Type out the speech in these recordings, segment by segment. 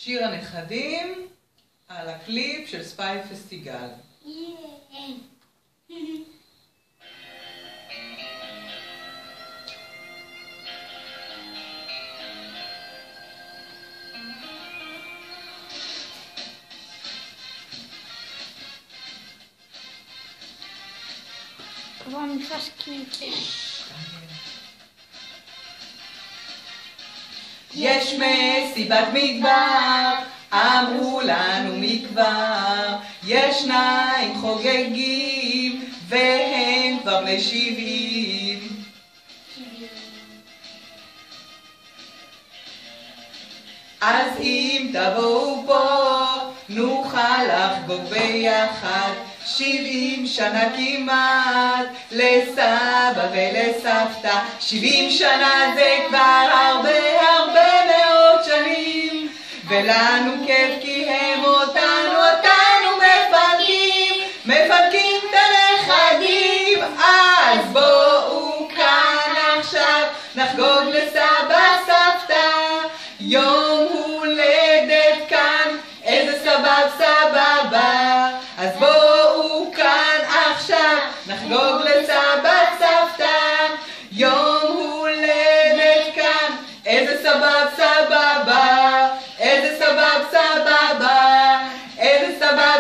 שיר הנכדים על הקליפ של ספיי פסטיגל. כבר נכנס קליפ. יש מסיבת מדבר, אמרו לנו מכבר, יש שניים חוגגים, והם כבר בני 70. אז אם תבואו פה, נוכל לחגוג ביחד, 70 שנה כמעט, לסבא ולסבתא. 70 שנה זה כבר הרבה מאוד שנים, ולנו כיף כי הם אותנו מפנקים את הנכדים. אז בואו כאן עכשיו נחגוג לסבא סבתא, יום הולדת כאן, איזה סבבה. אז בואו כאן עכשיו נחגוג לסבא סבתא, יום הולדת כאן, איזה סבבה, איזה סבבה, איזה סבבה.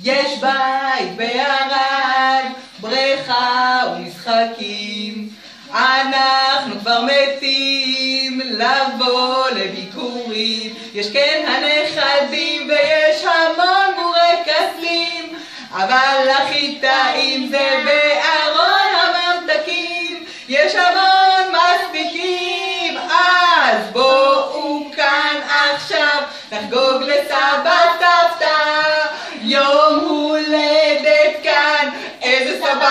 יש בית בערד, בריכה ומשחקים, אנחנו כבר מתים לבוא לביקורים. יש כן הנכדים ויש המון בורקסים, אבל הכי טעים זה בארון הממתקים, יש המון מספיקים. אז בואו כאן עכשיו נחגוג לסבא סבתא, יום הולדת כאן, איזה סבבה.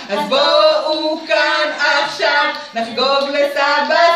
אז בואו כאן עכשיו נחגוג לסבא